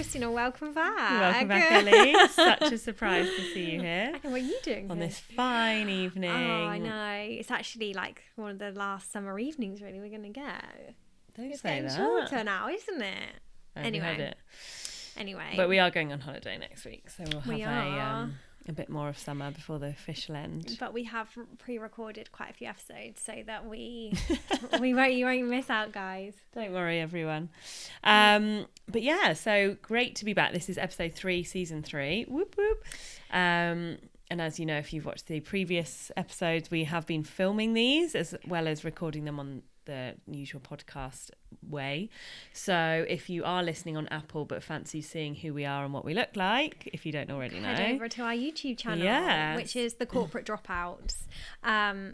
Christina, welcome back. Welcome back, Ellie. Such a surprise to see you here. I know, what are you doing on here? this fine evening? Oh, I know. It's actually like one of the last summer evenings, really, we're going to get. Don't It's say getting that. shorter now, isn't it? Have you heard it? Anyway. But we are going on holiday next week, so we'll We have a bit more of summer before the official end. But we have pre-recorded quite a few episodes so that you won't miss out, guys. Don't worry, everyone. But yeah, so great to be back. This is episode 3, season 3. Whoop whoop. And as you know, if you've watched the previous episodes, we have been filming these as well as recording them on the usual podcast way. So if you are listening on Apple but fancy seeing who we are and what we look like, if you don't already know, head over to our YouTube channel, which is the Corporate Dropouts.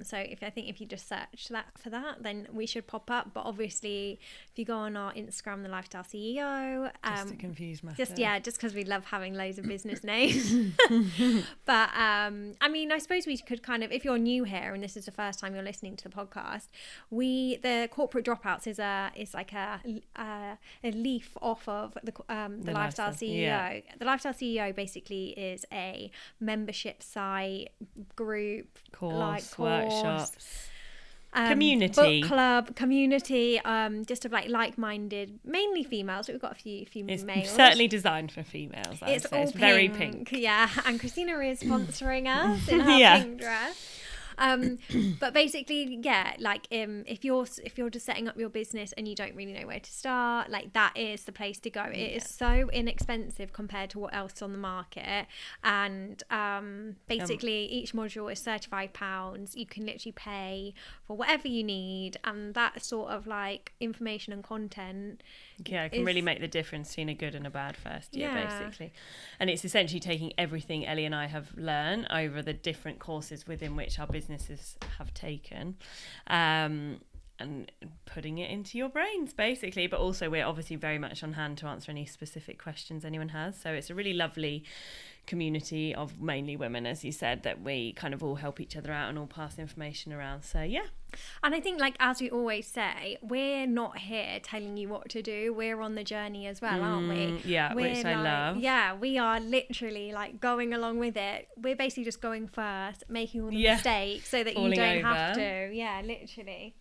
So if you just search for that, then we should pop up. But obviously, if you go on our Instagram, the Lifestyle CEO, just to confuse matters, just because we love having loads of business names. But I mean, I suppose we could kind of, if you're new here and this is the first time you're listening to the podcast, the Corporate Dropouts is like a leaf off of the Lifestyle CEO. Yeah. The Lifestyle CEO basically is a membership site, group, course, workshops, community, book club, community, just of like-minded, mainly females, but we've got a few males. Certainly designed for females. It's all pink, very pink. Yeah, and Christina is sponsoring us in her pink dress. But basically, like if you're just setting up your business and you don't really know where to start, like that is the place to go. It is so inexpensive compared to what else is on the market, and basically each module is £35. You can literally pay for whatever you need, and that sort of like information and content it can really make the difference between a good and a bad first year, basically. And it's essentially taking everything Ellie and I have learned over the different courses within which our businesses have taken, and putting it into your brains, basically. But also we're obviously very much on hand to answer any specific questions anyone has. So it's a really lovely community of mainly women, as you said, that we kind of all help each other out and all pass information around. So yeah. And I think, like, as we always say, we're not here telling you what to do. We're on the journey as well, aren't we? Yeah, which I love. Yeah, we are literally like going along with it. We're basically just going first, making all the mistakes so that you don't have to. Yeah, literally.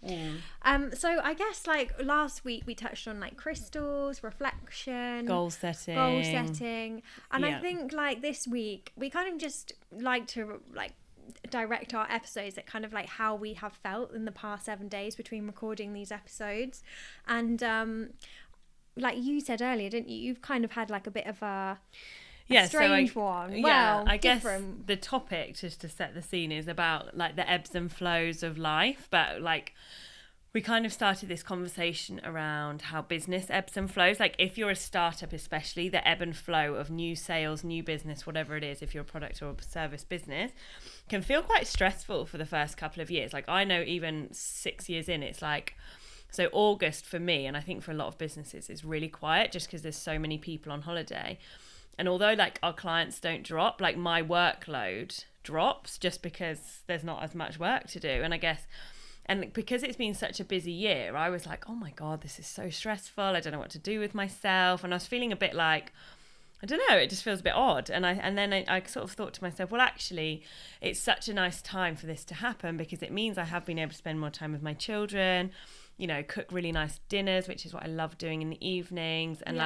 So I guess like last week we touched on like crystals, reflection, goal setting. And I think like this week we kind of just like to like direct our episodes at kind of like how we have felt in the past 7 days between recording these episodes. And like you said earlier, didn't you, you've kind of had like a bit of a strange one. I guess the topic, just to set the scene, is about like the ebbs and flows of life, but like we kind of started this conversation around how business ebbs and flows. Like if you're a startup, especially, the ebb and flow of new sales, new business, whatever it is, if you're a product or a service business, can feel quite stressful for the first couple of years. Like I know even 6 years in, it's like, so August for me, and I think for a lot of businesses, is really quiet just because there's so many people on holiday. And although like our clients don't drop, like my workload drops just because there's not as much work to do. And I guess, and because it's been such a busy year, I was like, oh my God, this is so stressful. I don't know what to do with myself. And I was feeling a bit like, I don't know, it just feels a bit odd. And then I sort of thought to myself, well, actually, it's such a nice time for this to happen because it means I have been able to spend more time with my children, you know, cook really nice dinners, which is what I love doing in the evenings, and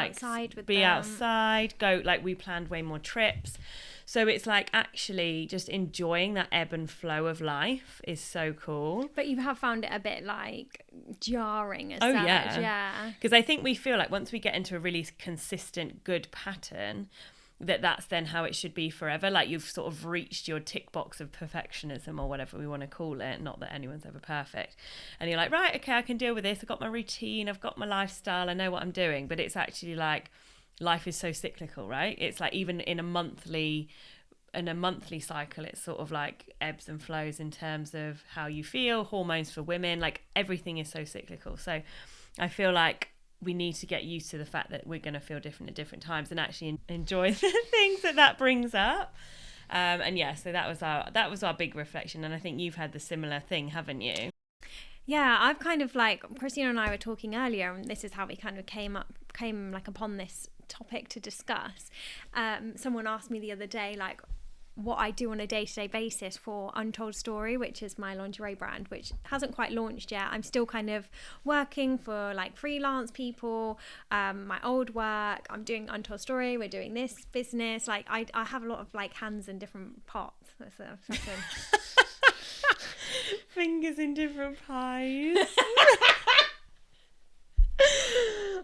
be outside, go, like we planned way more trips. So it's like actually just enjoying that ebb and flow of life is so cool. But you have found it a bit like jarring as such. Yeah. Because I think we feel like once we get into a really consistent good pattern, that's then how it should be forever. Like you've sort of reached your tick box of perfectionism or whatever we want to call it. Not that anyone's ever perfect. And you're like, right, okay, I can deal with this. I've got my routine. I've got my lifestyle. I know what I'm doing. But it's actually like life is so cyclical, right? It's like even in a monthly cycle, it's sort of like ebbs and flows in terms of how you feel, hormones for women, like everything is so cyclical. So I feel like we need to get used to the fact that we're going to feel different at different times and actually enjoy the things that brings up. So that was our big reflection, and I think you've had the similar thing, haven't you? Yeah, I've kind of like, Christina and I were talking earlier, and this is how we kind of came like upon this topic to discuss. Someone asked me the other day, like, what I do on a day-to-day basis for Untold Story, which is my lingerie brand, which hasn't quite launched yet. I'm still kind of working for like freelance people, my old work. I'm doing Untold Story, we're doing this business. Like I have a lot of like hands in different pots. That's a fingers in different pies.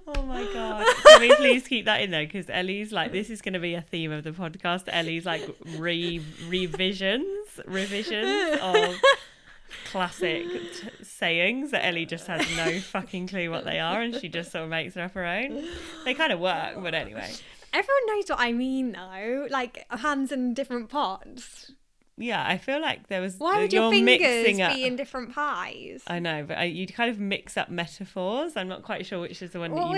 Oh my god, can we please keep that in there, because Ellie's like, this is going to be a theme of the podcast. Ellie's like revisions of classic sayings that Ellie just has no fucking clue what they are, and she just sort of makes them up her own. They kind of work, but anyway, everyone knows what I mean though, like hands in different pots. Yeah, I feel like there was... Why would your fingers be in different pies? I know, but you kind of mix up metaphors. I'm not quite sure which is the one that you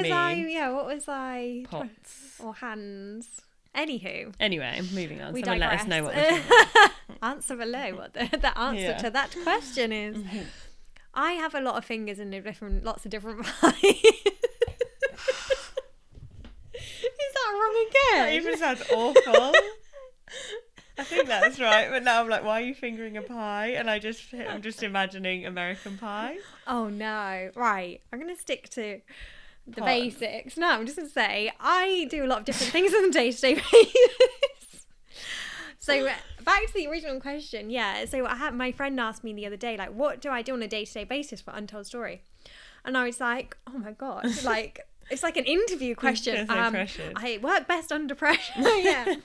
mean. What was I? Pots. Or hands. Anywho. Anyway, moving on. We Someone digress. let us know what we're talking about. Answer below what the answer to that question is. I have a lot of fingers in lots of different pies. Is that wrong again? That even sounds awful. I think that's right, but now I'm like, why are you fingering a pie? And I'm just imagining American Pie. Oh no. Right. I'm going to stick to the basics. No, I'm just going to say I do a lot of different things on a day-to-day basis. So back to the original question. Yeah. So my friend asked me the other day, like, what do I do on a day-to-day basis for Untold Story? And I was like, oh my God, like, it's like an interview question. I work best under pressure. Yeah.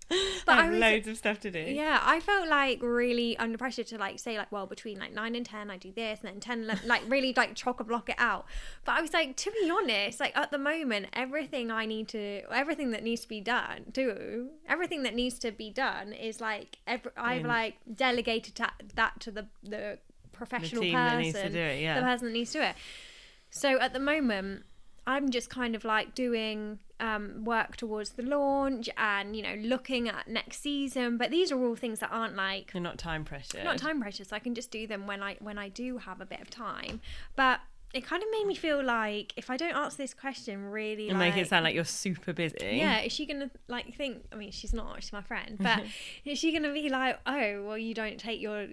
But I have loads of stuff to do. Yeah, I felt like really under pressure to like say like, well, between like 9 and 10 I do this, and then 10 11, like really like chock-a-block it out. But I was like, to be honest, like at the moment everything that needs to be done is like I've like delegated that to the professional person, that needs to do it, the person that needs to do it. So at the moment I'm just kind of like doing work towards the launch and, you know, looking at next season. But these are all things that aren't like... They're not time pressure. So I can just do them when I do have a bit of time. But it kind of made me feel like if I don't answer this question really... And make it sound like you're super busy. Yeah, is she going to like think... I mean, she's not, she's my friend. But is she going to be like, oh, well, you don't take your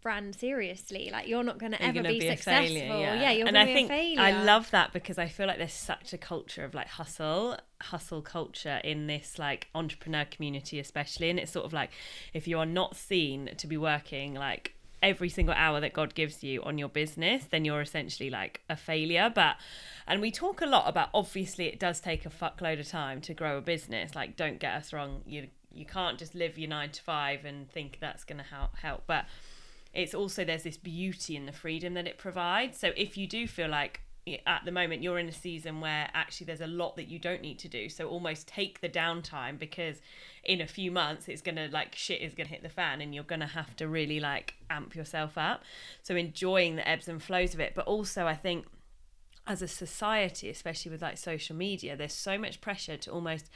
brand seriously. Like, you're not going to ever be successful. Failure, yeah, you're going to be a failure. I love that because I feel like there's such a culture of like hustle culture in this like entrepreneur community especially. And it's sort of like, if you are not seen to be working like every single hour that God gives you on your business, then you're essentially like a failure. And we talk a lot about, obviously it does take a fuckload of time to grow a business. Like, don't get us wrong, you can't just live your 9 to 5 and think that's going to help. But it's also, there's this beauty in the freedom that it provides. So if you do feel like at the moment you're in a season where actually there's a lot that you don't need to do, so almost take the downtime, because in a few months it's gonna like shit is gonna hit the fan and you're gonna have to really like amp yourself up. So enjoying the ebbs and flows of it. But also I think as a society, especially with like social media, there's so much pressure to almost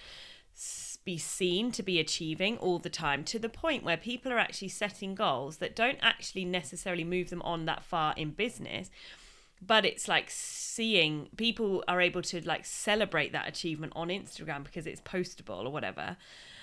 be seen to be achieving all the time, to the point where people are actually setting goals that don't actually necessarily move them on that far in business. But it's like seeing people are able to like celebrate that achievement on Instagram because it's postable or whatever.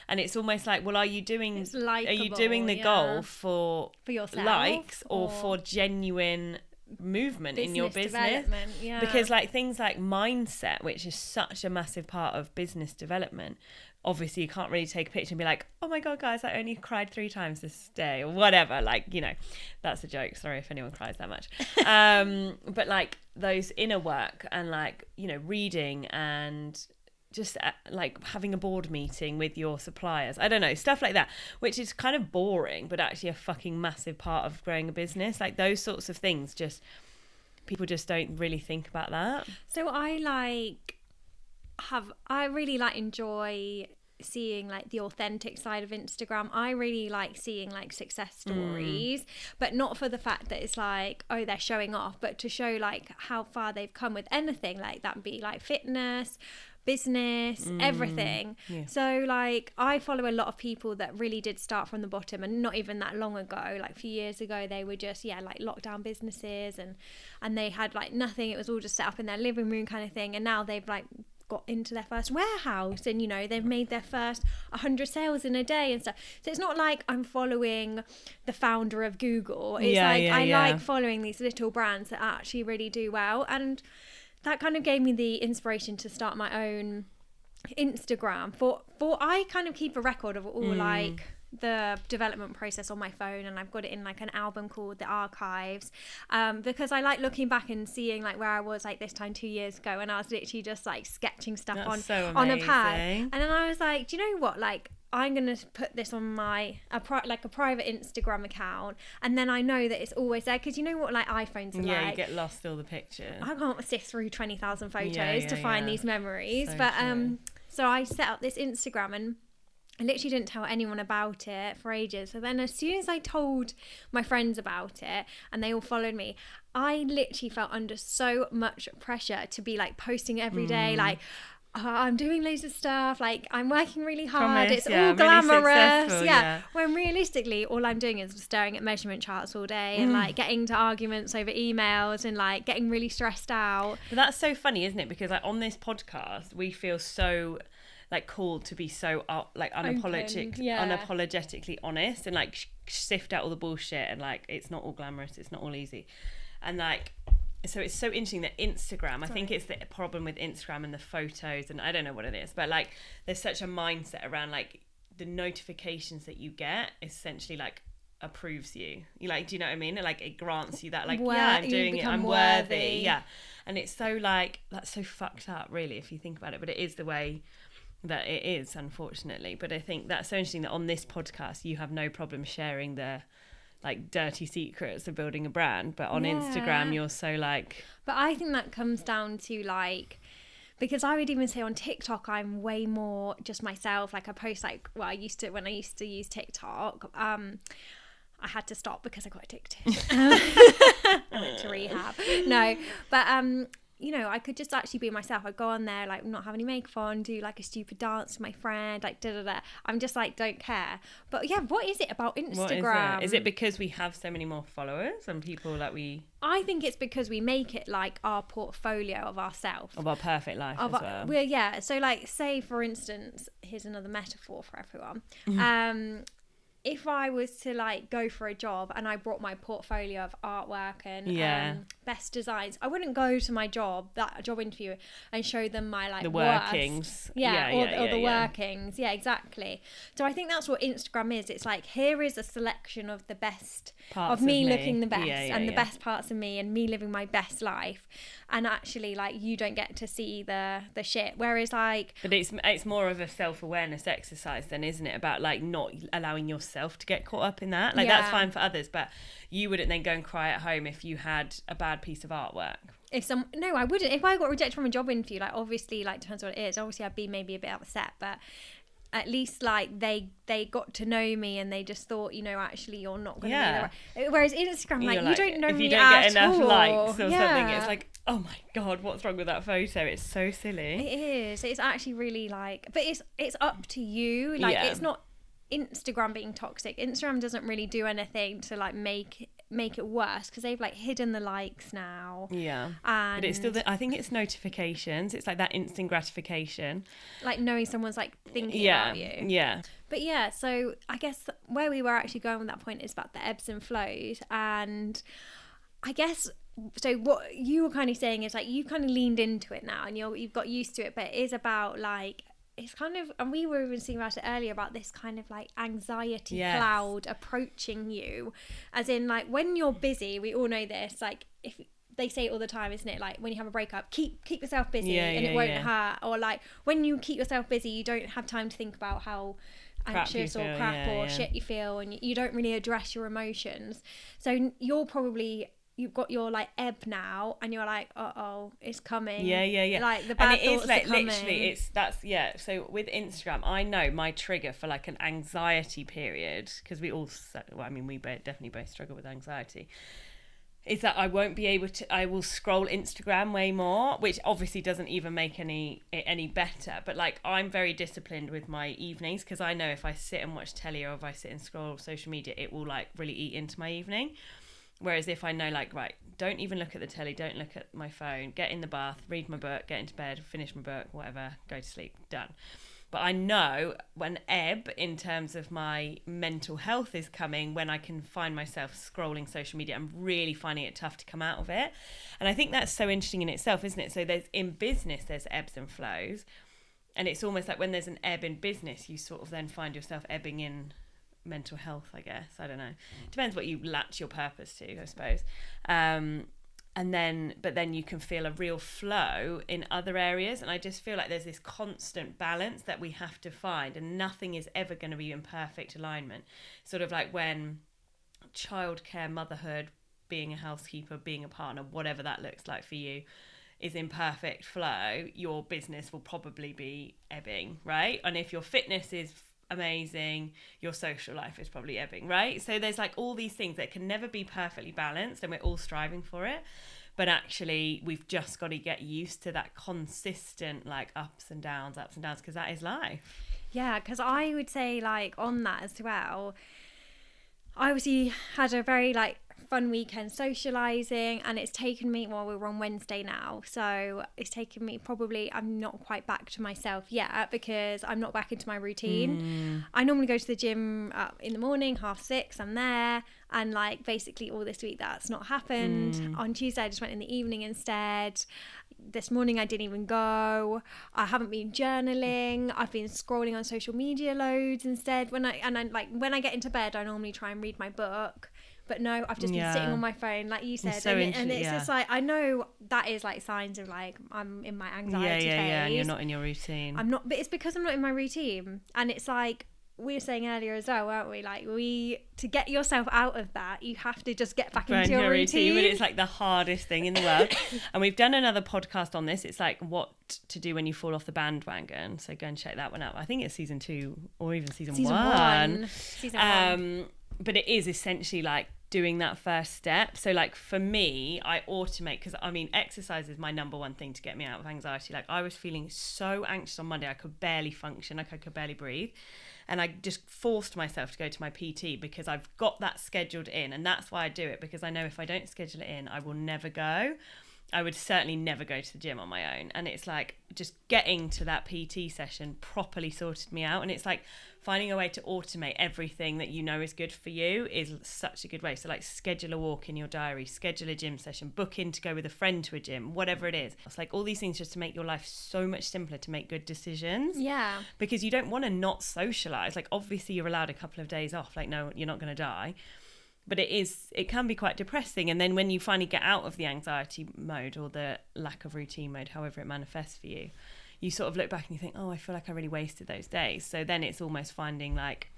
And it's almost like, well, are you doing the goal for yourself, likes or for genuine movement in your business? Yeah. Because like things like mindset, which is such a massive part of business development, obviously you can't really take a picture and be like, oh my God, guys, I only cried 3 times this day or whatever. Like, you know, that's a joke. Sorry if anyone cries that much. But like those inner work and like, you know, reading and just like having a board meeting with your suppliers, I don't know, stuff like that, which is kind of boring, but actually a fucking massive part of growing a business. Like those sorts of things, just people just don't really think about that. So I really like enjoy seeing like the authentic side of Instagram. I really like seeing like success stories, but not for the fact that it's like, oh, they're showing off, but to show like how far they've come with anything. Like that would be like fitness, business, everything. Yeah. So like I follow a lot of people that really did start from the bottom, and not even that long ago, like a few years ago, they were just like lockdown businesses and they had like nothing. It was all just set up in their living room kind of thing, and now they've like got into their first warehouse and, you know, they've made their first 100 sales in a day and stuff. So it's not like I'm following the founder of Google. It's I like following these little brands that actually really do well. And that kind of gave me the inspiration to start my own Instagram. For I kind of keep a record of all like the development process on my phone, and I've got it in like an album called The Archives, because I like looking back and seeing like where I was like this time 2 years ago, and I was literally just like sketching stuff on a pad, and then I was like, do you know what, like I'm gonna put this on my a private Instagram account, and then I know that it's always there, because you know what, like iPhones are like, you get lost all the pictures. I can't sift through 20,000 photos to find these memories, but so I set up this Instagram, and I literally didn't tell anyone about it for ages. So then as soon as I told my friends about it and they all followed me, I literally felt under so much pressure to be like posting every day, like, I'm doing loads of stuff, like I'm working really hard, it's all glamorous, really when realistically all I'm doing is staring at measurement charts all day and like getting to arguments over emails and like getting really stressed out. But that's so funny, isn't it? Because like on this podcast we feel so like called to be so like unapologetically honest and like sift out all the bullshit, and like it's not all glamorous, it's not all easy, and like so it's so interesting that Instagram, I think it's the problem with Instagram and the photos, and I don't know what it is, but like there's such a mindset around like the notifications that you get essentially like approves you like, do you know what I mean, like it grants you that like I'm doing it, I'm worthy, and it's so like that's so fucked up really if you think about it, but it is the way that it is, unfortunately. But I think that's so interesting that on this podcast you have no problem sharing the like dirty secrets of building a brand, but on Instagram you're so like, but I think that comes down to like, because I would even say on TikTok I'm way more just myself, like I post like, well I used to use TikTok, I had to stop because I got addicted. I went to rehab. No, but you know, I could just actually be myself. I'd go on there, like, not have any makeup on, do like a stupid dance to my friend, like, I'm just like, don't care. But yeah, what is it about Instagram? Is it because we have so many more followers and people that I think it's because we make it like our portfolio of ourselves. Of our perfect life as well. Well, yeah. So like, say for instance, here's another metaphor for everyone. If I was to like go for a job and I brought my portfolio of artwork and best designs, I wouldn't go to my job interview and show them my like the workings, or the workings, exactly. So I think that's what Instagram is. It's like, here is a selection of the best parts of me looking the best and the best parts of me and me living my best life, and actually like you don't get to see the shit. Whereas like, but it's more of a self-awareness exercise then, isn't it, about like not allowing yourself to get caught up in that, like that's fine for others, but you wouldn't then go and cry at home if you had a bad piece of artwork. No, I wouldn't. If I got rejected from a job interview, like obviously, like depends what it is, obviously I'd be maybe a bit upset, but at least like they got to know me and they just thought, you know, actually you're not going to be the right. Whereas Instagram, like you don't know me at all. If you don't get enough likes or something, it's like, oh my god, what's wrong with that photo? It's so silly. It is. It's actually really like, but it's up to you. Like it's not Instagram being toxic. Instagram doesn't really do anything to like make it worse, because they've like hidden the likes now. But it's still I think it's notifications. It's like that instant gratification, like knowing someone's like thinking about you. But yeah, so I guess where we were actually going with that point is about the ebbs and flows. And I guess so what you were kind of saying is like you've kind of leaned into it now and you've got used to it, but it is about like, it's kind of, and we were even speaking about it earlier, about this kind of like anxiety cloud approaching you, as in like when you're busy, we all know this, like if they say it all the time, isn't it, like when you have a breakup, keep yourself busy and it won't hurt, or like when you keep yourself busy you don't have time to think about how anxious or crap or shit you feel, and you don't really address your emotions. So you've got your like ebb now and you're like, it's coming. Like the bad thoughts are coming. Literally so with Instagram, I know my trigger for like an anxiety period, because we definitely both struggle with anxiety, is that I won't be able to, I will scroll Instagram way more, which obviously doesn't even make it any better, but like I'm very disciplined with my evenings, because I know if I sit and watch telly or if I sit and scroll social media, it will like really eat into my evening. Whereas if I know, like, right, don't even look at the telly, don't look at my phone, get in the bath, read my book, get into bed, finish my book, whatever, go to sleep, done. But I know when ebb in terms of my mental health is coming, when I can find myself scrolling social media. I'm really finding it tough to come out of it. And I think that's so interesting in itself, isn't it? So in business, there's ebbs and flows. And it's almost like when there's an ebb in business, you sort of then find yourself ebbing in mental health, I guess. I don't know. Depends what you latch your purpose to, I suppose. But then you can feel a real flow in other areas. And I just feel like there's this constant balance that we have to find, and nothing is ever going to be in perfect alignment. Sort of like when childcare, motherhood, being a housekeeper, being a partner, whatever that looks like for you, is in perfect flow, your business will probably be ebbing, right? And if your fitness is amazing, your social life is probably ebbing, right? So there's like all these things that can never be perfectly balanced, and we're all striving for it. But actually, we've just got to get used to that consistent, like, ups and downs, because that is life. Yeah, because I would say, like, on that as well, I obviously had a very, like, fun weekend socialising, and it's taken me, well, we're on Wednesday now, so it's taken me probably, I'm not quite back to myself yet, because I'm not back into my routine. I normally go to the gym in the morning, 6:30, I'm there, and like basically all this week that's not happened. On Tuesday I just went in the evening instead. This morning I didn't even go. I haven't been journaling. I've been scrolling on social media loads instead. When I get into bed, I normally try and read my book. But no, I've just been sitting on my phone, like you said. And it's just like, I know that is like signs of like, I'm in my anxiety phase. Yeah, and you're not in your routine. I'm not, but it's because I'm not in my routine. And it's like, we were saying earlier as well, weren't we? Like, to get yourself out of that, you have to just get back into your routine. But it's like the hardest thing in the world. And we've done another podcast on this. It's like what to do when you fall off the bandwagon. So go and check that one out. I think it's season 2 or even season 1. Season 1. But it is essentially like doing that first step. So like for me, I automate, because I mean exercise is my number one thing to get me out of anxiety. Like I was feeling so anxious on Monday, I could barely function, like I could barely breathe. And I just forced myself to go to my PT because I've got that scheduled in. And that's why I do it, because I know if I don't schedule it in, I will never go. I would certainly never go to the gym on my own. And it's like just getting to that PT session properly sorted me out. And it's like finding a way to automate everything that you know is good for you is such a good way. So like schedule a walk in your diary, schedule a gym session, book in to go with a friend to a gym, whatever it is. It's like all these things just to make your life so much simpler to make good decisions. Yeah. Because you don't want to not socialise. Like obviously you're allowed a couple of days off. Like no, you're not going to die. But it can be quite depressing. And then when you finally get out of the anxiety mode or the lack of routine mode, however it manifests for you, you sort of look back and you think, oh, I feel like I really wasted those days. So then it's almost finding like,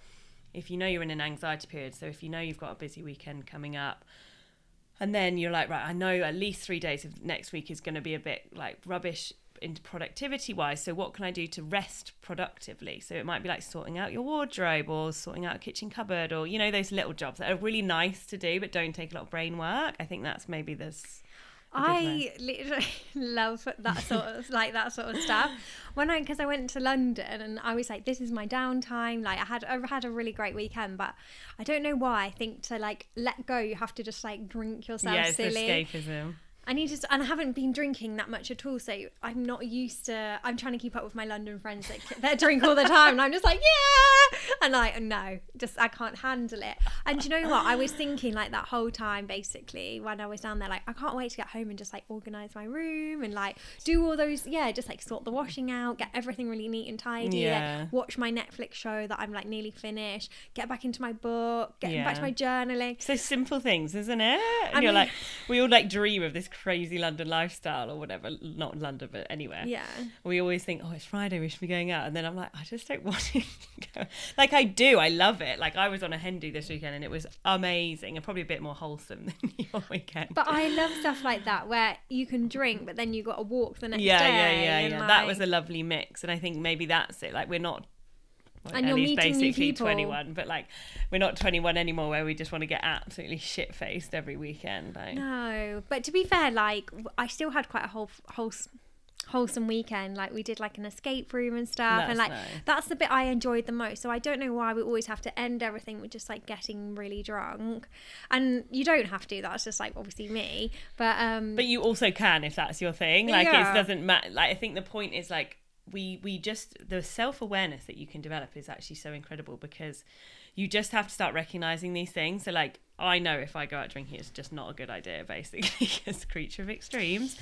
if you know you're in an anxiety period, so if you know you've got a busy weekend coming up, and then you're like, right, I know at least 3 days of next week is going to be a bit like rubbish into productivity wise, so what can I do to rest productively? So it might be like sorting out your wardrobe or sorting out a kitchen cupboard, or you know, those little jobs that are really nice to do but don't take a lot of brain work. I think that's maybe this. I literally love that sort of stuff. Because I went to London and I was like, this is my downtime. Like I've had a really great weekend, but I don't know why. I think to like let go, you have to just like drink yourself silly. Yeah, it's escapism. And I haven't been drinking that much at all, so I'm not used to. I'm trying to keep up with my London friends that drink all the time, and I'm just like, yeah, and like no, just I can't handle it. And you know what? I was thinking like that whole time, basically, when I was down there, like I can't wait to get home and just like organise my room and like do all those, just like sort the washing out, get everything really neat and tidy, like, watch my Netflix show that I'm like nearly finished, get back into my book, get back to my journaling. So simple things, isn't it? And you're like, we all like dream of this crazy London lifestyle or whatever, not London but anywhere. We always think, oh, it's Friday, we should be going out, and then I'm like, I just don't want to go. Like I do, I love it. Like I was on a hen do this weekend and it was amazing and probably a bit more wholesome than your weekend. But I love stuff like that where you can drink but then you got to walk the next day. Yeah. Like, that was a lovely mix, and I think maybe that's it. Like we're not, and you're meeting basically new people. 21, but like we're not 21 anymore where we just want to get absolutely shit-faced every weekend. Like. No, but to be fair, like I still had quite a wholesome weekend. Like we did like an escape room and stuff, and like nice. that's the bit I enjoyed the most. So I don't know why we always have to end everything with just like getting really drunk, and you don't have to. That's just like obviously me, but you also can if that's your thing. Like it doesn't matter. Like I think the point is like we just, the self-awareness that you can develop is actually so incredible, because you just have to start recognizing these things. So like I know if I go out drinking, it's just not a good idea, basically, as a creature of extremes.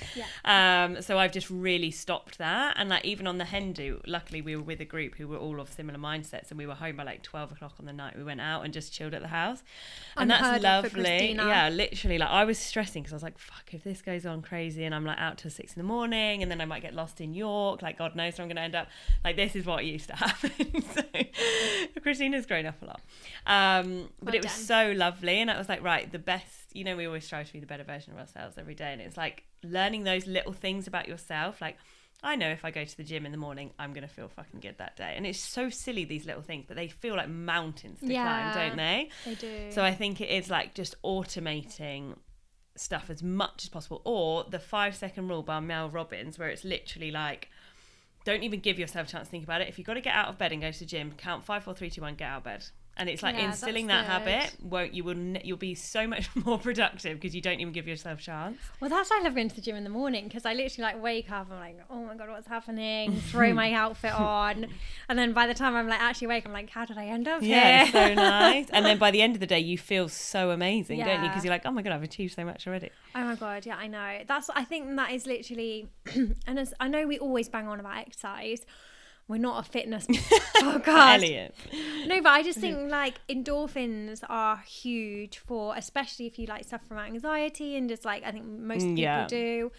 So I've just really stopped that. And like even on the hen do, luckily we were with a group who were all of similar mindsets, and we were home by like 12 o'clock on the night we went out and just chilled at the house. And that's lovely. Yeah, literally, like I was stressing because I was like, fuck, if this goes on crazy and I'm like out till 6 a.m, and then I might get lost in York, like God knows where I'm going to end up. Like this is what used to happen. So Christina's grown up a lot. But it was so lovely, and I was like, right, the best, you know, we always strive to be the better version of ourselves every day, and it's like learning those little things about yourself. Like I know if I go to the gym in the morning, I'm gonna feel fucking good that day, and it's so silly, these little things, but they feel like mountains to climb, don't they? They do. So I think it is like just automating stuff as much as possible, or the 5-second rule by Mel Robbins, where it's literally like, don't even give yourself a chance to think about it. If you've got to get out of bed and go to the gym, count 5, 4, 3, 2, 1, get out of bed. And it's like instilling that habit. You'll be so much more productive because you don't even give yourself a chance. Well, that's why I love going to the gym in the morning, because I literally like wake up, I'm like, oh my God, what's happening? Throw my outfit on, and then by the time I'm like actually awake, I'm like, how did I end up here? Yeah, it's so nice. And then by the end of the day, you feel so amazing, don't you? Because you're like, oh my God, I've achieved so much already. Oh my God, yeah, I know. I think that is literally, and as I know we always bang on about exercise. We're not a fitness podcast. Elliot. No, but I just think like endorphins are huge for, especially if you like suffer from anxiety, and just like I think most people do.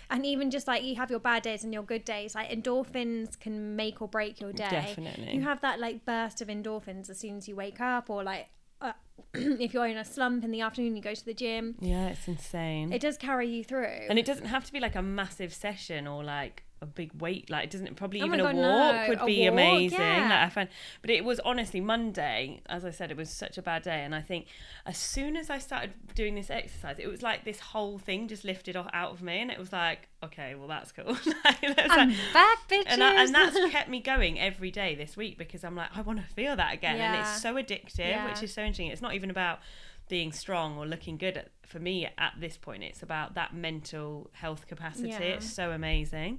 And even just like you have your bad days and your good days, like endorphins can make or break your day. Definitely. You have that like burst of endorphins as soon as you wake up, or like if you're in a slump in the afternoon, you go to the gym. Yeah, it's insane. It does carry you through. And it doesn't have to be like a massive session or like a big weight, like it doesn't, probably even a walk would be amazing. Like I find, but it was honestly Monday, as I said, it was such a bad day, and I think as soon as I started doing this exercise, it was like this whole thing just lifted out of me, and it was like, okay, well that's cool. I'm back, bitches. And that's kept me going every day this week, because I'm like, I want to feel that again. And it's so addictive, which is so interesting. It's not even about being strong or looking good for me at this point. It's about that mental health capacity. It's so amazing.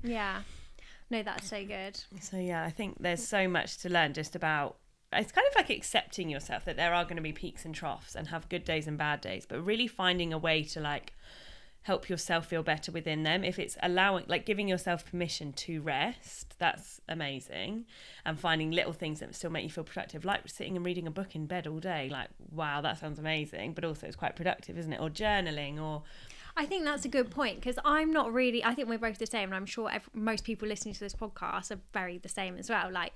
No, that's so good. So I think there's so much to learn just about, it's kind of like accepting yourself that there are going to be peaks and troughs and have good days and bad days, but really finding a way to like help yourself feel better within them. If it's allowing, like giving yourself permission to rest, that's amazing. And finding little things that still make you feel productive, like sitting and reading a book in bed all day. Like, wow, that sounds amazing, but also it's quite productive, isn't it? Or journaling, or... I think that's a good point, because I'm not really, I think we're both the same, and I'm sure most people listening to this podcast are very the same as well. Like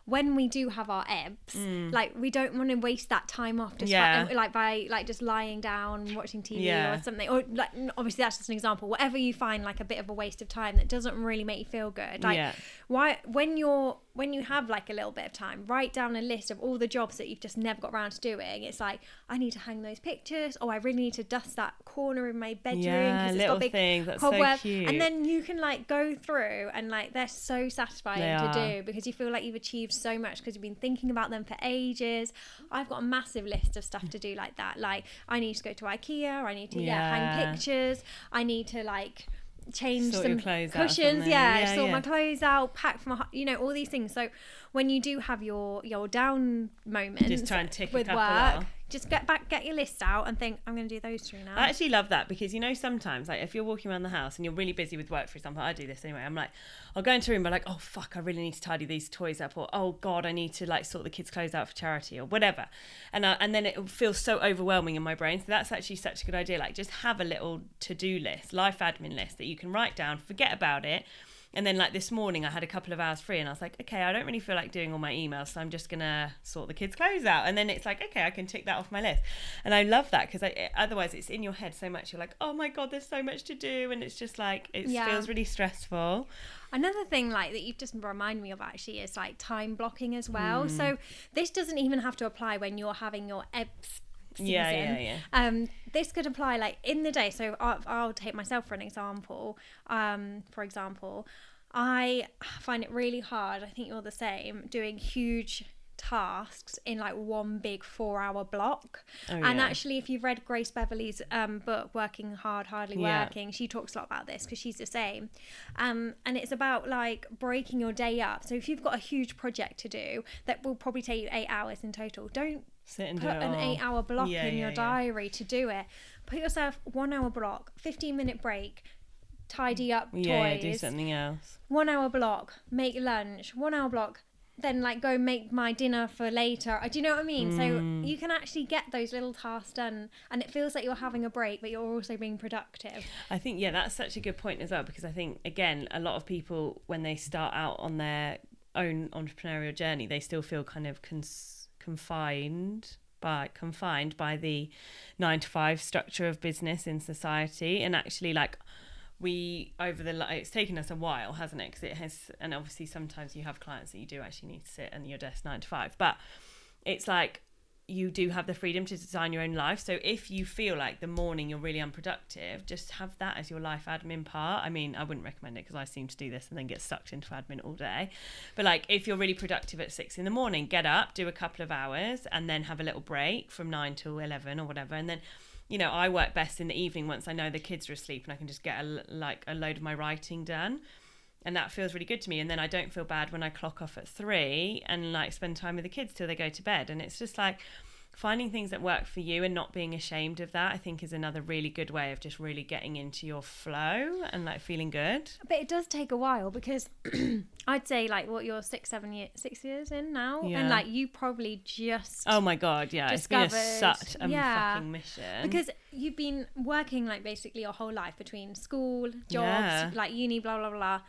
when we do have our ebbs, like we don't want to waste that time off just by like just lying down watching TV or something, or like obviously that's just an example, whatever you find like a bit of a waste of time that doesn't really make you feel good. Like why, when you have like a little bit of time, write down a list of all the jobs that you've just never got around to doing. It's like, I need to hang those pictures, or I really need to dust that corner in my bedroom because it's got a big things. That's cobweb. So cute. And then you can like go through, and like they're so satisfying to do, because you feel like you've achieved so much because you've been thinking about them for ages. I've got a massive list of stuff to do like that. Like I need to go to IKEA, I need to hang pictures, I need to like change sort some cushions, sort my clothes out, pack from all these things. So when you do have your down moments, just try and tick with a couple work, off. just get your list out and think, I'm going to do those 3 now. I actually love that, because sometimes like if you're walking around the house and you're really busy with work, for example, I do this anyway, I'm like, I'll go into a room, but like, oh fuck, I really need to tidy these toys up, or oh god, I need to like sort the kids' clothes out for charity, or whatever, and then it feels so overwhelming in my brain. So that's actually such a good idea. Like just have a little to-do list, life admin list that you can write down, forget about it. And then like this morning I had a couple of hours free, and I was like, okay, I don't really feel like doing all my emails, so I'm just gonna sort the kids' clothes out. And then it's like, okay, I can tick that off my list. And I love that, because otherwise it's in your head so much. You're like, oh my god, there's so much to do, and it's just like, it feels really stressful. Another thing like that you've just reminded me of actually is like time blocking as well. So this doesn't even have to apply when you're having your ebbs season. This could apply like in the day. So I'll take myself for an example. For example, I find it really hard, I think you're the same, doing huge tasks in like one big 4-hour block. And actually, if you've read Grace Beverley's book Working Hard, Hardly Working, she talks a lot about this because she's the same, and it's about like breaking your day up. So if you've got a huge project to do that will probably take you 8 hours in total, don't sit and put an 8-hour block in your diary to do it. Put yourself 1 hour block, 15-minute break, tidy up toys, do something else. 1 hour block, make lunch, 1 hour block, then like go make my dinner for later. Do you know what I mean? So you can actually get those little tasks done, and it feels like you're having a break, but you're also being productive. I think that's such a good point as well, because I think, again, a lot of people, when they start out on their own entrepreneurial journey, they still feel kind of confined by the 9-to-5 structure of business in society. And actually, like, it's taken us a while, hasn't it? Because it has, and obviously sometimes you have clients that you do actually need to sit at your desk 9 to 5, but it's like you do have the freedom to design your own life. So if you feel like the morning you're really unproductive, just have that as your life admin part. I mean, I wouldn't recommend it because I seem to do this and then get sucked into admin all day. But like, if you're really productive at 6 a.m, get up, do a couple of hours, and then have a little break from 9 till 11 or whatever. And then, you know, I work best in the evening once I know the kids are asleep and I can just get a load of my writing done. And that feels really good to me. And then I don't feel bad when I clock off at 3 and like spend time with the kids till they go to bed. And it's just like finding things that work for you and not being ashamed of that, I think, is another really good way of just really getting into your flow and like feeling good. But it does take a while, because I'd say like what you're 6 years in now, and like you probably just it's been such a fucking mission, because you've been working like basically your whole life between school, jobs, like uni, blah blah blah,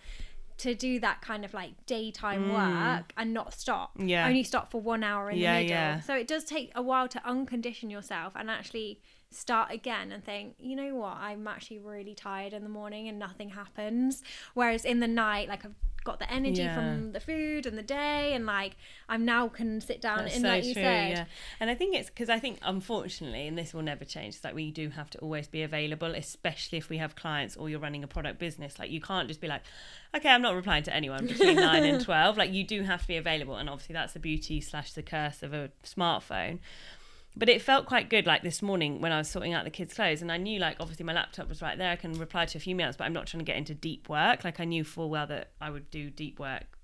to do that kind of like daytime work and not stop. Only stop for 1 hour in the middle. So it does take a while to uncondition yourself and actually start again and think, you know what, I'm actually really tired in the morning and nothing happens. Whereas in the night, like, I've got the energy from the food and the day, and like I'm now can sit down. That's and so like you true, said, and I think it's because I think, unfortunately, and this will never change, it's like we do have to always be available, especially if we have clients or you're running a product business. Like, you can't just be like, okay, I'm not replying to anyone between 9 and 12. Like, you do have to be available, and obviously that's the beauty / the curse of a smartphone. But it felt quite good, like this morning when I was sorting out the kids' clothes, and I knew, like, obviously my laptop was right there, I can reply to a few emails, but I'm not trying to get into deep work. Like, I knew full well that I would do deep work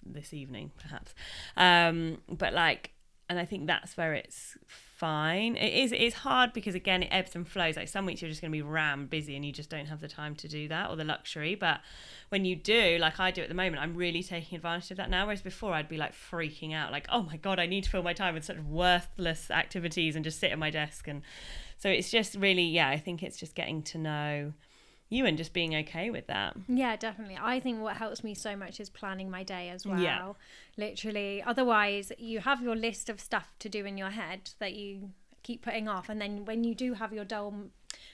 this evening, perhaps. But like, and I think that's where it's fine. It's hard because, again, it ebbs and flows. Like, some weeks you're just going to be rammed busy and you just don't have the time to do that, or the luxury. But when you do, like I do at the moment, I'm really taking advantage of that now. Whereas before I'd be like freaking out, like, oh my God, I need to fill my time with such worthless activities and just sit at my desk. And so it's just really, I think it's just getting to know you and just being okay with that. Yeah, definitely. I think what helps me so much is planning my day as well. Literally. Otherwise, you have your list of stuff to do in your head that you keep putting off, and then when you do have your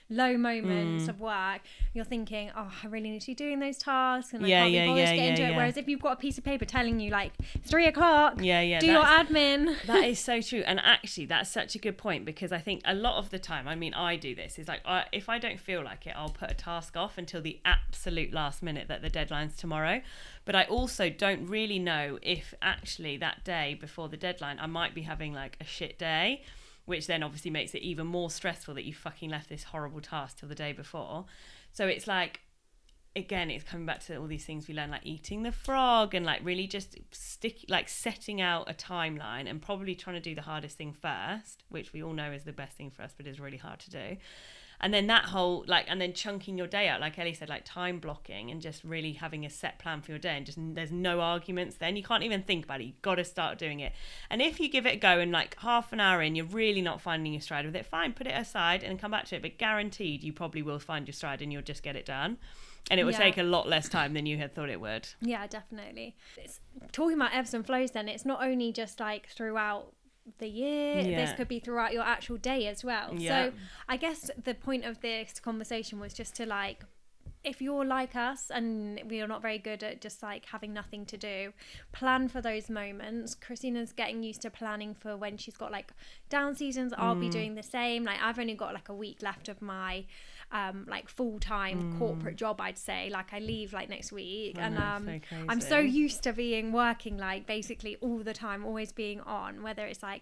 low moments of work, you're thinking, oh, I really need to be doing those tasks, and I can't be bothered to get into it. Whereas if you've got a piece of paper telling you like 3 o'clock, do your admin. That is so true. And actually, that's such a good point, because I think a lot of the time, I mean, I do this, is like, if I don't feel like it, I'll put a task off until the absolute last minute that the deadline's tomorrow. But I also don't really know if actually that day before the deadline I might be having like a shit day, which then obviously makes it even more stressful that you fucking left this horrible task till the day before. So it's like, again, it's coming back to all these things we learn, like eating the frog, and like really just setting out a timeline and probably trying to do the hardest thing first, which we all know is the best thing for us, but is really hard to do. And then that whole, like, and then chunking your day out, like Ellie said, like time blocking, and just really having a set plan for your day, and just there's no arguments then. You can't even think about it. You've got to start doing it. And if you give it a go and like half an hour in, you're really not finding your stride with it, fine, put it aside and come back to it. But guaranteed you probably will find your stride and you'll just get it done. And it will take a lot less time than you had thought it would. Yeah, definitely. It's, talking about ebbs and flows then, it's not only just like throughout the year, this could be throughout your actual day as well. So I guess the point of this conversation was just to like if you're like us and we are not very good at just like having nothing to do, plan for those moments. Christina's getting used to planning for when she's got like down seasons. I'll be doing the same. Like I've only got like a week left of my like full-time corporate job, I'd say. Like I leave like next week, and I'm so used to working like basically all the time, always being on, whether it's like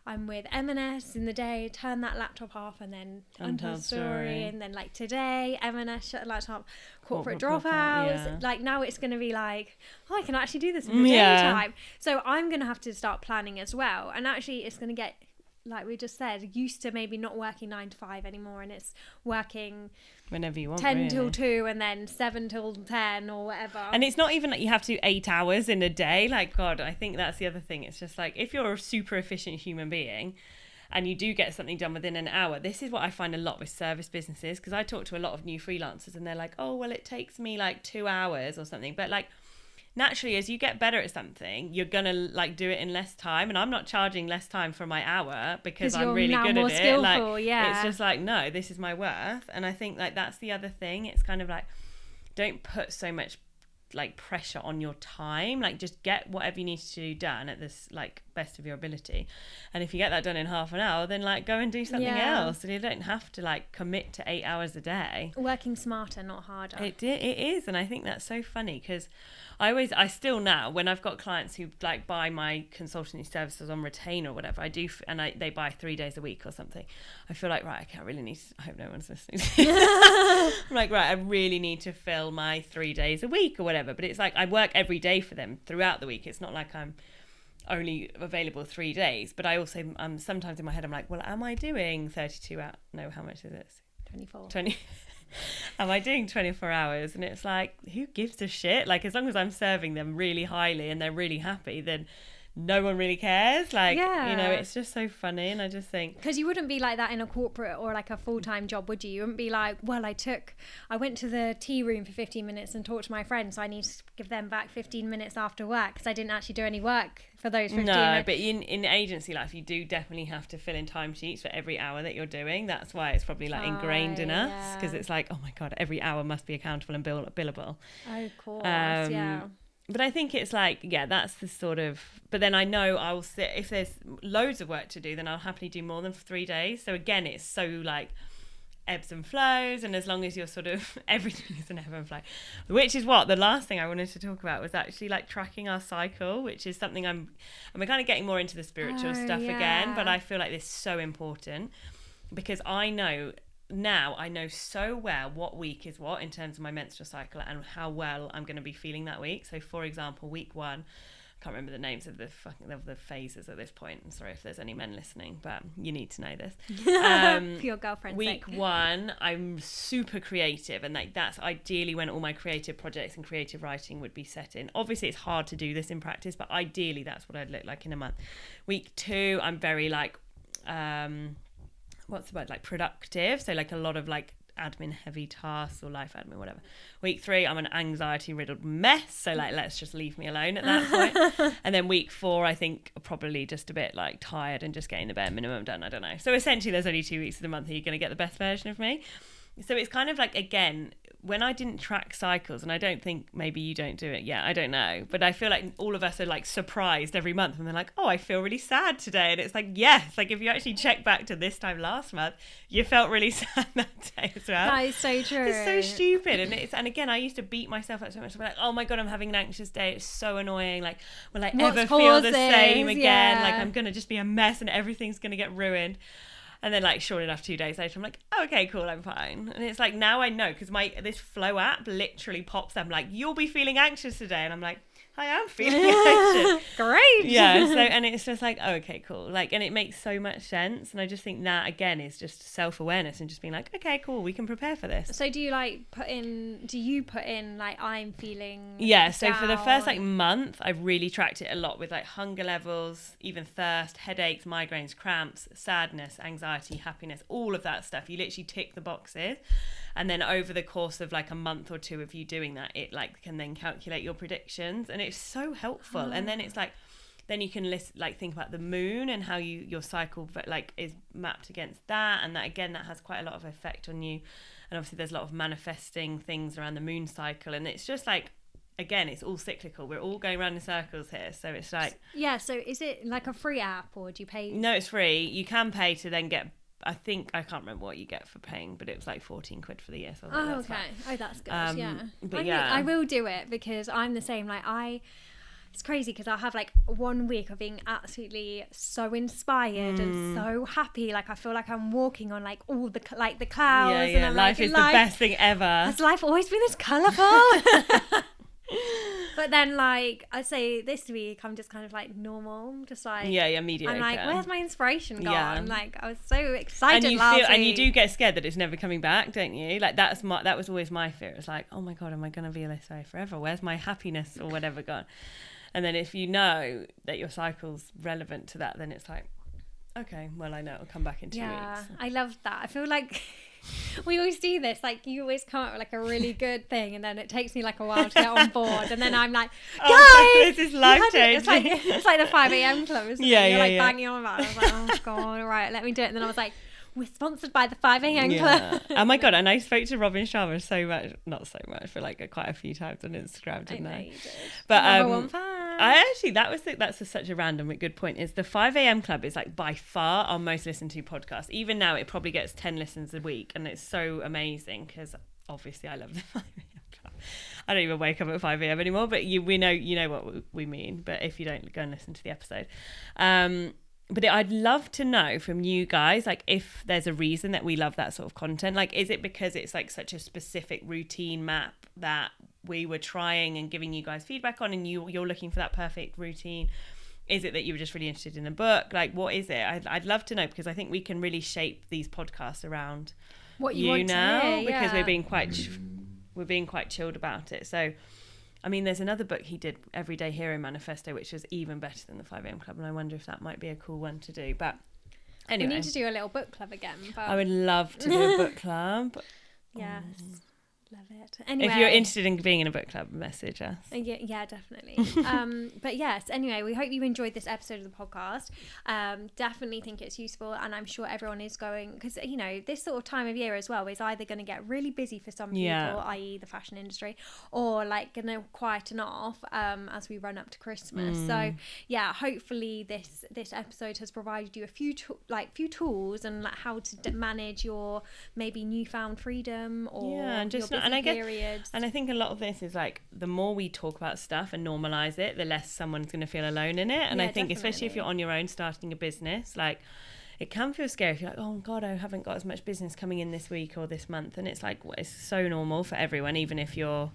I'm with M&S in the day, turn that laptop off, and then Untold Story, and then like today, M&S, shut the laptop, corporate dropouts. Yeah. Like now it's going to be like, oh, I can actually do this in the daytime. So I'm going to have to start planning as well. And actually it's going to get, like we just said, used to maybe not working 9 to 5 anymore, and it's working whenever you want, 10 till 2 and then 7 till 10 or whatever. And it's not even like you have to do 8 hours in a day. Like, God, I think that's the other thing. It's just like, if you're a super efficient human being and you do get something done within an hour, this is what I find a lot with service businesses, because I talk to a lot of new freelancers and they're like, oh, well, it takes me like 2 hours or something. But like, naturally, as you get better at something, you're gonna like do it in less time. And I'm not charging less time for my hour because I'm really good at it. Like, it's just like, no, this is my worth. And I think like that's the other thing. It's kind of like, don't put so much like pressure on your time. Like, just get whatever you need to do done at this like best of your ability. And if you get that done in half an hour, then like go and do something else, and you don't have to like commit to 8 hours a day. Working smarter, not harder. It is. And I think that's so funny, because I still now, when I've got clients who like buy my consultancy services on retainer or whatever, I do, and they buy 3 days a week or something, I feel like, right, okay, I really need to, I hope no one's listening. I'm like, right, I really need to fill my 3 days a week or whatever. But it's like, I work every day for them throughout the week. It's not like I'm only available 3 days. But I also, sometimes in my head, I'm like, well, am I doing 32 hours? No, how much is it? 20. Am I doing 24 hours? And it's like, who gives a shit? Like, as long as I'm serving them really highly and they're really happy, then no one really cares. Like, you know, it's just so funny. And I just think, because you wouldn't be like that in a corporate or like a full-time job, would you? You wouldn't be like, well, I went to the tea room for 15 minutes and talked to my friends, so I need to give them back 15 minutes after work because I didn't actually do any work for those 15 minutes. No, but in agency life, you do definitely have to fill in timesheets for every hour that you're doing. That's why it's probably like ingrained in us, because it's like, oh my God, every hour must be accountable and billable. Oh, of course, yeah. But I think it's like, that's the sort of, but then I know I'll sit, if there's loads of work to do, then I'll happily do more than 3 days. So again, it's so like ebbs and flows, and as long as you're sort of, everything is an ebb and flow, which is what the last thing I wanted to talk about was actually like tracking our cycle, which is something I'm kind of getting more into the spiritual stuff again, but I feel like this is so important, because I know so well what week is what in terms of my menstrual cycle and how well I'm going to be feeling that week. So for example, week 1, I can't remember the names of the phases at this point. I'm sorry if there's any men listening, but you need to know this. For your girlfriend's week sake. 1, I'm super creative, and like that's ideally when all my creative projects and creative writing would be set in. Obviously, it's hard to do this in practice, but ideally that's what I'd look like in a month. Week 2, I'm very like what's the word, like productive, so like a lot of like admin heavy tasks or life admin, whatever. Week 3, I'm an anxiety riddled mess, so like let's just leave me alone at that point. And then week 4, I think probably just a bit like tired and just getting the bare minimum done. I don't know. So essentially there's only 2 weeks of the month that you're going to get the best version of me. So it's kind of like, again, when I didn't track cycles, and I don't think, maybe you don't do it yet, I don't know, but I feel like all of us are like surprised every month and they're like, oh, I feel really sad today. And it's like, yes, like if you actually check back to this time last month, you felt really sad that day as well. That is so true. It's so stupid. And again, I used to beat myself up so much. I'm like, oh my God, I'm having an anxious day. It's so annoying. Like, will I ever feel the same again? Like, I'm going to just be a mess and everything's going to get ruined. And then, like, sure enough, 2 days later, I'm like, oh, okay, cool, I'm fine. And it's like, now I know, because this Flow app literally pops up, like, you'll be feeling anxious today. And I'm like, I am feeling anxious. Great. Yeah. So, and it's just like, oh, okay, cool. Like, and it makes so much sense. And I just think that, again, is just self-awareness and just being like, okay, cool, we can prepare for this. So do you put in like, I'm feeling Yeah. So down? for the first like month, I've really tracked it a lot with like hunger levels, even thirst, headaches, migraines, cramps, sadness, anxiety, happiness, all of that stuff. You literally tick the boxes. And then over the course of like a month or 2 of you doing that, it like can then calculate your predictions, and it's so helpful. And then it's like, then you can think about the moon and how your cycle like is mapped against that, and that again, that has quite a lot of effect on you. And obviously there's a lot of manifesting things around the moon cycle, and it's just like, again, it's all cyclical. We're all going around in circles here. So it's like... Yeah, so is it like a free app, or do you pay? No, it's free. You can pay to then get... I can't remember what you get for paying, but it was like 14 quid for the year. So okay. Oh, that's good. But I will do it, because I'm the same. Like it's crazy, because I have like 1 week of being absolutely so inspired and so happy. Like I feel like I'm walking on like all the clouds. Yeah, and I'm life is the best thing ever. Has life always been this colourful? But then, like, I'd say this week I'm just kind of like normal, just like mediocre. I'm like, where's my inspiration gone? Yeah. Like, I was so excited and last week. And you do get scared that it's never coming back, don't you? Like that was always my fear. It's like, oh my god, am I going to be this way forever? Where's my happiness or whatever gone? And then if you know that your cycle's relevant to that, then it's like, okay, well, I know it'll come back in 2 weeks. Yeah, I love that. I feel like we always do this. Like, you always come up with like a really good thing, and then it takes me like a while to get on board, and then I'm like, guys, this is life changing. It's like the 5 a.m. club, isn't it? You're like banging on about it. I was like, oh god, all right, let me do it. And then I was like, we're sponsored by the 5 a.m. club. Oh my god! And I spoke to Robin Sharma not so much, but like quite a few times on Instagram, didn't I? You did. But Number one fan. I actually that's such a random but good point. Is the 5 a.m. club is like by far our most listened to podcast. Even now, it probably gets 10 listens a week, and it's so amazing because obviously I love the 5 a.m. club. I don't even wake up at 5 a.m. anymore, but you know what we mean. But if you don't, go and listen to the episode. But I'd love to know from you guys, like, if there's a reason that we love that sort of content. Like, is it because it's like such a specific routine map that we were trying and giving you guys feedback on, and you're looking for that perfect routine? Is it that you were just really interested in a book? Like, what is it? I'd love to know, because I think we can really shape these podcasts around what you want now, to hear, because we're being quite chilled about it. So, I mean, there's another book he did, Everyday Hero Manifesto, which was even better than the 5 a.m. Club, and I wonder if that might be a cool one to do. But anyway, we need to do a little book club again. But... I would love to do a book club. Yes, love it. Anyway, if you're interested in being in a book club, message us. Yeah, definitely. But yes, anyway, we hope you enjoyed this episode of the podcast. Definitely think it's useful, and I'm sure everyone is going, because you know, this sort of time of year as well is either going to get really busy for some people, i.e. the fashion industry, or like going to quieten off as we run up to Christmas. So yeah, hopefully this episode has provided you a few tools and like how to manage your maybe newfound freedom or and just your busy periods. And I think a lot of this is like, the more we talk about stuff and normalize it, the less someone's going to feel alone in it. And I think especially if you're on your own starting a business, like, it can feel scary if you're like, oh god, I haven't got as much business coming in this week or this month. And it's like, it's so normal for everyone, even if you're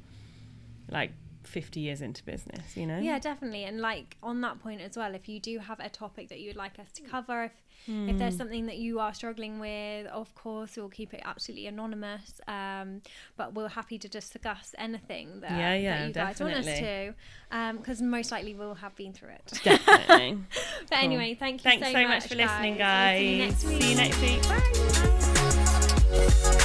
like 50 years into business, you know? Yeah, definitely. And like, on that point as well, if you do have a topic that you would like us to cover, if there's something that you are struggling with, of course we'll keep it absolutely anonymous, but we're happy to discuss anything that you guys want us to, because most likely we'll have been through it. Definitely. But anyway, thanks so much for listening, guys. See you next week. Bye.